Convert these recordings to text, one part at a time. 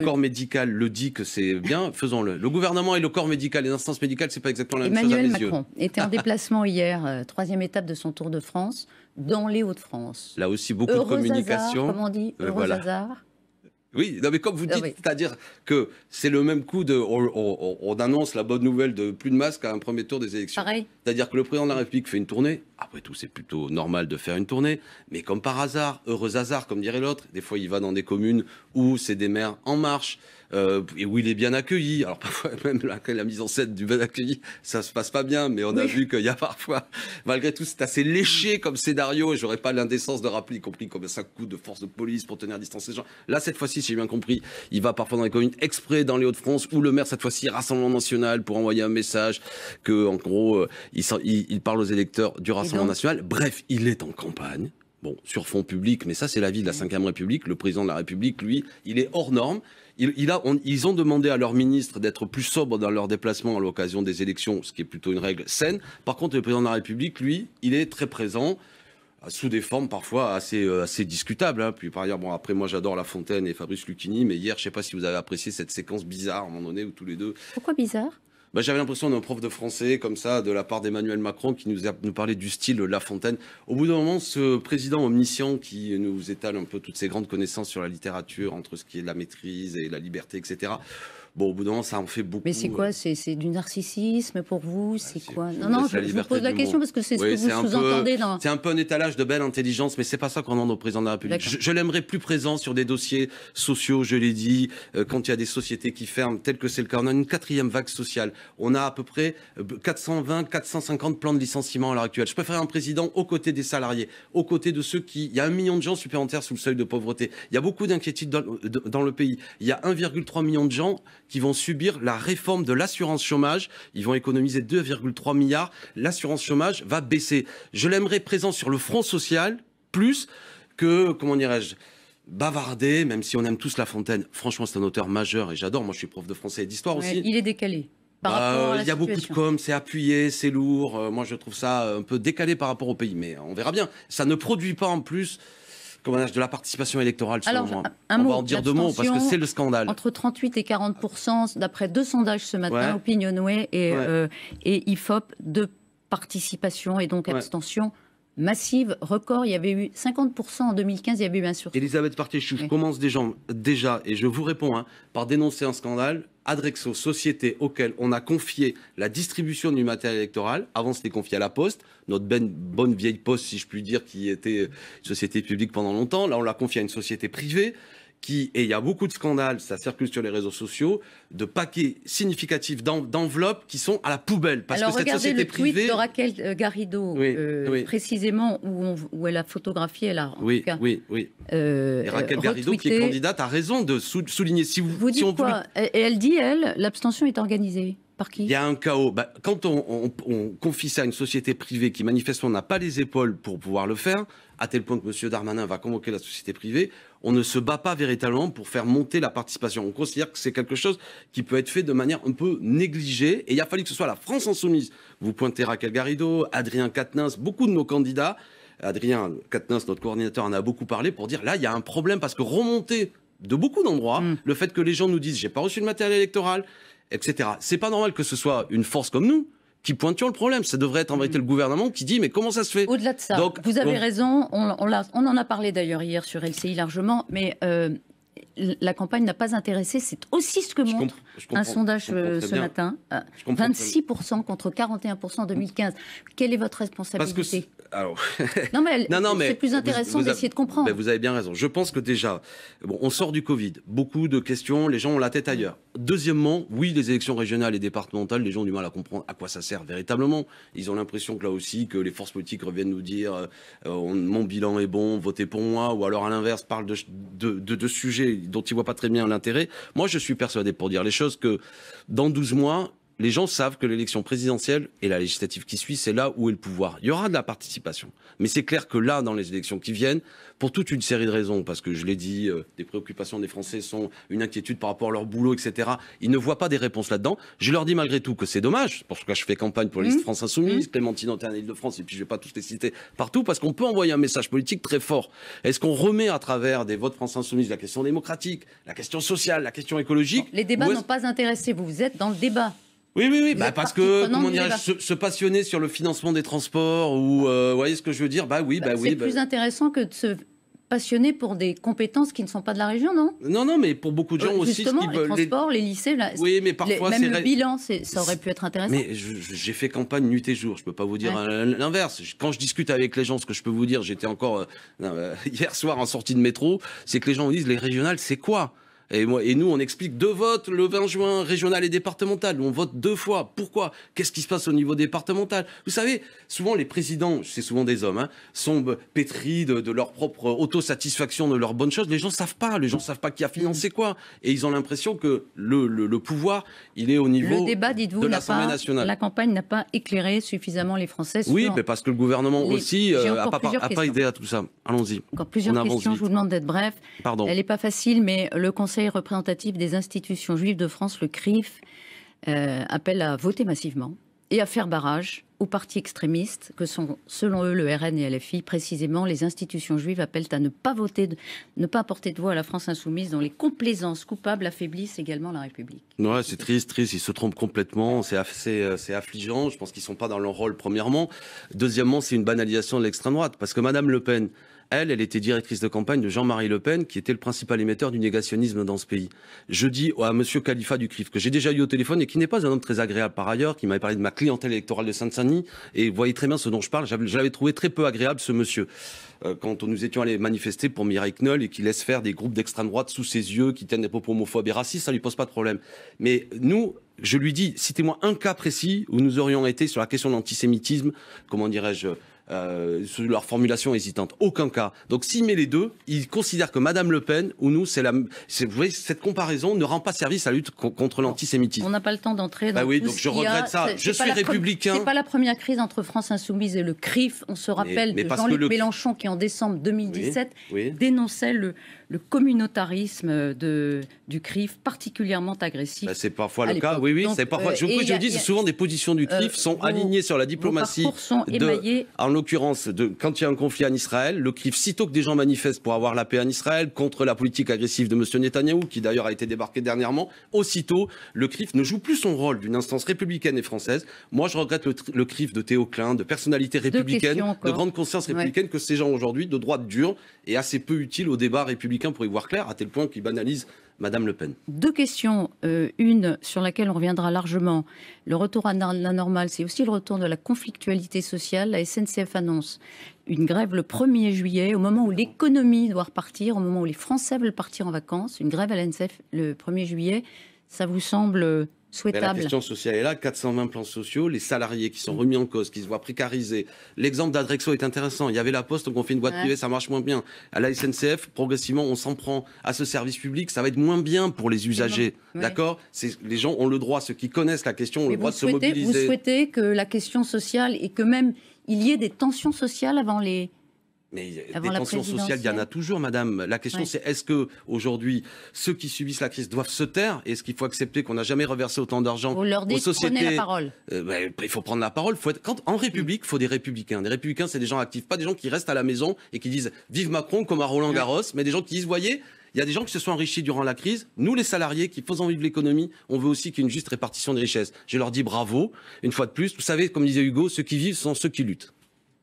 corps médical le dit que c'est bien, faisons-le. Le gouvernement et le corps médical et l'instance médicale, c'est pas exactement la même chose à mes yeux. Emmanuel Macron était en déplacement hier, troisième étape de son Tour de France, dans les Hauts-de-France. Là aussi, beaucoup de communication. Hasard, comme on dit, heureux hasard. Oui, non, mais comme vous dites, c'est-à-dire que c'est le même coup de... On annonce la bonne nouvelle de plus de masques à un premier tour des élections. Pareil. C'est-à-dire que le président de la République fait une tournée. Après tout, c'est plutôt normal de faire une tournée. Mais comme par hasard, heureux hasard, comme dirait l'autre, des fois, il va dans des communes où c'est des maires en marche. Et où il est bien accueilli. Alors parfois, même la mise en scène du bien accueilli, ça se passe pas bien, mais on a vu qu'il y a parfois, malgré tout, c'est assez léché comme scénario, et j'aurais pas l'indécence de rappeler, y compris combien ça coûte de force de police pour tenir à distance les gens. Là, cette fois-ci, si j'ai bien compris, il va parfois dans les communes exprès dans les Hauts-de-France, où le maire, cette fois-ci, Rassemblement National, pour envoyer un message que, en gros, il parle aux électeurs du Rassemblement National. Bref, il est en campagne. Bon, sur fond public, mais ça, c'est la vie de la Ve République. Le président de la République, lui, il est hors norme. Ils ont demandé à leur ministre d'être plus sobres dans leurs déplacements à l'occasion des élections, ce qui est plutôt une règle saine. Par contre, le président de la République, lui, il est très présent, sous des formes parfois assez discutables. Hein. Puis par ailleurs, bon, après, moi, j'adore La Fontaine et Fabrice Lucchini, mais hier, je ne sais pas si vous avez apprécié cette séquence bizarre, à un moment donné, où tous les deux... Pourquoi bizarre ? J'avais l'impression d'un prof de français, comme ça, de la part d'Emmanuel Macron, qui nous parlait du style La Fontaine. Au bout d'un moment, ce président omniscient qui nous étale un peu toutes ses grandes connaissances sur la littérature, entre ce qui est la maîtrise et la liberté, etc., bon, au bout d'un moment, ça en fait beaucoup. Mais c'est quoi? C'est du narcissisme pour vous? C'est quoi? Non, je vous pose la question parce que c'est ce que vous sous-entendez dans... C'est un peu un étalage de belle intelligence, mais c'est pas ça qu'on demande au président de la République. Je l'aimerais plus présent sur des dossiers sociaux, je l'ai dit, quand il y a des sociétés qui ferment, tel que c'est le cas. On a une 4e vague sociale. On a à peu près 420, 450 plans de licenciement à l'heure actuelle. Je préfère un président aux côtés des salariés, aux côtés de ceux qui... Il y a 1 million de gens supplémentaires sous le seuil de pauvreté. Il y a beaucoup d'inquiétudes dans le pays. Il y a 1,3 million de gens qui vont subir la réforme de l'assurance chômage. Ils vont économiser 2,3 milliards. L'assurance chômage va baisser. Je l'aimerais présent sur le front social, plus que, comment dirais-je, bavarder, même si on aime tous La Fontaine. Franchement, c'est un auteur majeur et j'adore. Moi, je suis prof de français et d'histoire aussi. Il est décalé. Il y a beaucoup de com, c'est appuyé, c'est lourd. Moi, je trouve ça un peu décalé par rapport au pays. Mais on verra bien. Ça ne produit pas en plus... de la participation électorale, selon moi. On va en dire 2 mots, parce que c'est le scandale. Entre 38 et 40%, d'après 2 sondages ce matin, Opinionway et IFOP, de participation et donc abstention massive, record. Il y avait eu 50% en 2015, il y avait eu un sursaut. Elisabeth Partey-Chouf commence déjà, et je vous réponds, par dénoncer un scandale. Adrexo, société auquel on a confié la distribution du matériel électoral. Avant, c'était confié à la Poste, notre bonne vieille Poste, si je puis dire, qui était une société publique pendant longtemps. Là, on l'a confié à une société privée. Et il y a beaucoup de scandales, ça circule sur les réseaux sociaux, de paquets significatifs d'enveloppes qui sont à la poubelle. Parce que cette société privée... Regardez le tweet de Raquel Garrido, précisément, où elle a photographié là. Oui. Et Raquel Garrido, qui est candidate, a raison de souligner. Vous dites quoi ? Et elle dit, l'abstention est organisée. Par qui ? Il y a un chaos. Quand on confie ça à une société privée qui manifestement n'a pas les épaules pour pouvoir le faire, à tel point que M. Darmanin va convoquer la société privée, on ne se bat pas véritablement pour faire monter la participation. On considère que c'est quelque chose qui peut être fait de manière un peu négligée. Et il a fallu que ce soit la France insoumise. Vous pointez Raquel Garrido, Adrien Quatennens, beaucoup de nos candidats. Adrien Quatennens, notre coordinateur, en a beaucoup parlé pour dire là, il y a un problème parce que remonter de beaucoup d'endroits, le fait que les gens nous disent j'ai pas reçu le matériel électoral, etc. C'est pas normal que ce soit une force comme nous qui pointions le problème. Ça devrait être en vérité le gouvernement qui dit mais comment ça se fait ? Au-delà de ça, donc, vous avez raison, on en a parlé d'ailleurs hier sur LCI largement, mais la campagne n'a pas intéressé. C'est aussi ce que montre un sondage ce matin. 26% contre 41% en 2015. Quelle est votre responsabilité ? Non, mais c'est plus intéressant d'essayer de comprendre. Vous avez bien raison. Je pense que déjà, on sort du Covid. Beaucoup de questions, les gens ont la tête ailleurs. Deuxièmement, oui, les élections régionales et départementales, les gens ont du mal à comprendre à quoi ça sert véritablement. Ils ont l'impression que là aussi, que les forces politiques reviennent nous dire mon bilan est bon, votez pour moi, ou alors à l'inverse, parlent de sujets dont ils ne voient pas très bien l'intérêt. Moi, je suis persuadé, pour dire les choses, que dans 12 mois, les gens savent que l'élection présidentielle et la législative qui suit, c'est là où est le pouvoir. Il y aura de la participation. Mais c'est clair que là, dans les élections qui viennent, pour toute une série de raisons, parce que je l'ai dit, des préoccupations des Français sont une inquiétude par rapport à leur boulot, etc. Ils ne voient pas des réponses là-dedans. Je leur dis malgré tout que c'est dommage, parce que je fais campagne pour les listes France Insoumise, Clémentine Autain, Île-de-France, et puis je ne vais pas tous les citer partout, parce qu'on peut envoyer un message politique très fort. Est-ce qu'on remet à travers des votes France Insoumise la question démocratique, la question sociale, la question écologique? Les débats n'ont pas intéressé, vous êtes dans le débat. Oui, parce que, comment dire, se passionner sur le financement des transports, ou, vous voyez ce que je veux dire? C'est plus intéressant que de se passionner pour des compétences qui ne sont pas de la région, non? Non, mais pour beaucoup de gens aussi... Justement, les transports, les lycées, oui, mais parfois, même le bilan, ça aurait pu être intéressant. Mais j'ai fait campagne nuit et jour, je ne peux pas vous dire l'inverse. Quand je discute avec les gens, ce que je peux vous dire, j'étais encore hier soir en sortie de métro, c'est que les gens me disent, les régionales, c'est quoi? Et nous, on explique 2 votes le 20 juin, régional et départemental. On vote 2 fois. Pourquoi? Qu'est-ce qui se passe au niveau départemental? Vous savez, souvent les présidents, c'est souvent des hommes, sont pétris de leur propre autosatisfaction, de leurs bonnes choses. Les gens ne savent pas. Les gens ne savent pas qui a financé quoi. Et ils ont l'impression que le pouvoir, il est au niveau de l'Assemblée nationale. La campagne n'a pas éclairé suffisamment les Français. Oui, mais parce que le gouvernement aussi n'a pas aidé à tout ça. Allons-y. Encore plusieurs questions. Je vous demande d'être bref. Pardon. Elle n'est pas facile, mais le Conseil représentatif des institutions juives de France, le CRIF, appelle à voter massivement et à faire barrage aux partis extrémistes que sont, selon eux, le RN et LFI. Précisément, les institutions juives appellent à ne pas voter, ne pas apporter de voix à la France insoumise, dont les complaisances coupables affaiblissent également la République. Ouais, c'est triste, ils se trompent complètement, c'est affligeant. Je pense qu'ils ne sont pas dans leur rôle, premièrement. Deuxièmement, c'est une banalisation de l'extrême droite, parce que Madame Le Pen, elle était directrice de campagne de Jean-Marie Le Pen, qui était le principal émetteur du négationnisme dans ce pays. Je dis à monsieur Khalifa du CRIF, que j'ai déjà eu au téléphone et qui n'est pas un homme très agréable par ailleurs, qui m'avait parlé de ma clientèle électorale de Seine-Saint-Denis, et vous voyez très bien ce dont je parle, je l'avais trouvé très peu agréable, ce monsieur. Quand nous étions allés manifester pour Mireille Knoll et qui laisse faire des groupes d'extrême droite sous ses yeux, qui tiennent des propos homophobes et racistes, ça lui pose pas de problème. Mais nous, je lui dis, citez-moi un cas précis où nous aurions été sur la question de l'antisémitisme, comment dirais-je, sur leur formulation hésitante. Aucun cas. Donc s'il met les deux, il considère que Madame Le Pen ou nous, vous voyez, cette comparaison ne rend pas service à la lutte contre l'antisémitisme. On n'a pas le temps d'entrer dans oui, tout donc ce je regrette ça. Je suis républicain. C'est pas la première crise entre France Insoumise et le CRIF. On se rappelle de Jean-Luc Mélenchon qui, en décembre 2017, dénonçait le communautarisme du CRIF particulièrement agressif. C'est parfois le cas, oui. C'est parfois. Je dis, c'est souvent des positions du CRIF sont alignées sur la diplomatie. En l'occurrence, quand il y a un conflit en Israël, le CRIF, sitôt que des gens manifestent pour avoir la paix en Israël, contre la politique agressive de M. Netanyahou, qui d'ailleurs a été débarqué dernièrement, aussitôt, le CRIF ne joue plus son rôle d'une instance républicaine et française. Moi, je regrette le CRIF de Théo Klein, de personnalité républicaine, de grande conscience républicaine, que ces gens aujourd'hui, de droite dure, et assez peu utiles au débat républicain pour y voir clair, à tel point qu'ils banalisent Madame Le Pen. 2 questions. Une sur laquelle on reviendra largement. Le retour à la normale, c'est aussi le retour de la conflictualité sociale. La SNCF annonce une grève le 1er juillet, au moment où l'économie doit repartir, au moment où les Français veulent partir en vacances. Une grève à la SNCF le 1er juillet. Ça vous semble souhaitable? La question sociale est là, 420 plans sociaux, les salariés qui sont remis en cause, qui se voient précarisés. L'exemple d'Adrexo est intéressant. Il y avait la Poste, donc on fait une boîte privée, ça marche moins bien. À la SNCF, progressivement, on s'en prend à ce service public, ça va être moins bien pour les usagers. D'accord? Les gens ont le droit, ceux qui connaissent la question, ont le droit de se mobiliser. Vous souhaitez que la question sociale et que même il y ait des tensions sociales avant les... Mais des tensions sociales, il y en a toujours, madame. La question, c'est est-ce que aujourd'hui, ceux qui subissent la crise doivent se taire? Est-ce qu'il faut accepter qu'on n'a jamais reversé autant d'argent aux sociétés? Prenez la parole. Il faut prendre la parole. En République, il faut des républicains. Des républicains, c'est des gens actifs, pas des gens qui restent à la maison et qui disent « Vive Macron » comme à Roland-Garros, mais des gens qui disent « Voyez, il y a des gens qui se sont enrichis durant la crise. Nous, les salariés qui faisons vivre l'économie, on veut aussi qu'il y ait une juste répartition des richesses. » Je leur dis bravo, une fois de plus. Vous savez, comme disait Hugo, ceux qui vivent sont ceux qui luttent.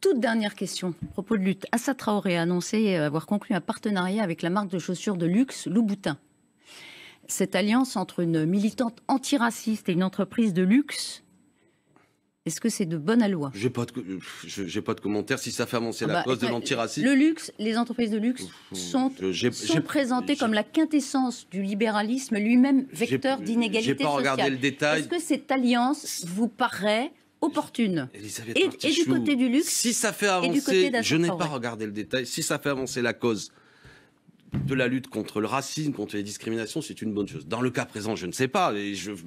Toute dernière question, à propos de lutte. Assa Traoré a annoncé avoir conclu un partenariat avec la marque de chaussures de luxe Louboutin. Cette alliance entre une militante antiraciste et une entreprise de luxe, est-ce que c'est de bonne aloi? J'ai pas de commentaire. Si ça fait avancer la cause de l'antiracisme. Le luxe, les entreprises de luxe sont présentées comme la quintessence du libéralisme, lui-même vecteur d'inégalité sociale. J'ai pas regardé le détail. Est-ce que cette alliance vous paraît opportune et du côté du luxe, si ça fait avancer, je n'ai pas regardé le détail, si ça fait avancer la cause de la lutte contre le racisme, contre les discriminations, c'est une bonne chose. Dans le cas présent, je ne sais pas.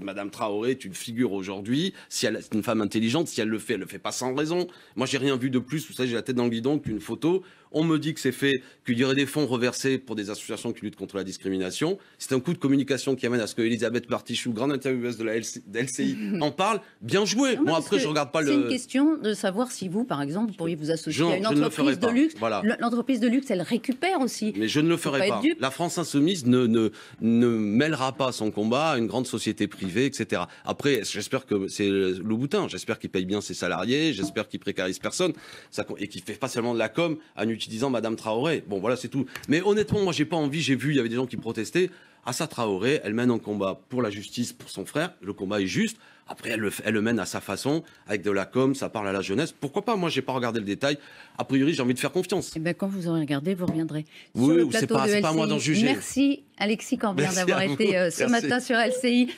Madame Traoré est une figure aujourd'hui. Si elle est une femme intelligente, si elle le fait pas sans raison. Moi, j'ai rien vu de plus. Vous savez, j'ai la tête dans le guidon qu'une photo. On me dit que c'est fait, qu'il y aurait des fonds reversés pour des associations qui luttent contre la discrimination. C'est un coup de communication qui amène à ce que Elisabeth Partichou, grande intervieweuse de la LCI, en parle. Bien joué. Non, moi, après, je regarde pas le... C'est une question de savoir si vous, par exemple, vous pourriez vous associer à une entreprise de luxe. Voilà. L'entreprise de luxe, elle récupère aussi. Mais je ne le ferai pas. La France insoumise ne mêlera pas son combat à une grande société privée, etc. Après, j'espère que c'est le boutin. J'espère qu'il paye bien ses salariés. J'espère qu'il précarise personne. Et qu'il fait pas seulement de la com en utilisant Madame Traoré. Bon, voilà, c'est tout. Mais honnêtement, moi, j'ai pas envie. J'ai vu, il y avait des gens qui protestaient. Assa Traoré, elle mène un combat pour la justice, pour son frère. Le combat est juste. Après, elle le mène à sa façon, avec de la com, ça parle à la jeunesse. Pourquoi pas? Moi, j'ai pas regardé le détail. A priori, j'ai envie de faire confiance. Et bien, quand vous aurez regardé, vous reviendrez. Oui, c'est pas à moi d'en juger. Merci, Alexis Corbière, d'avoir été ce matin sur LCI.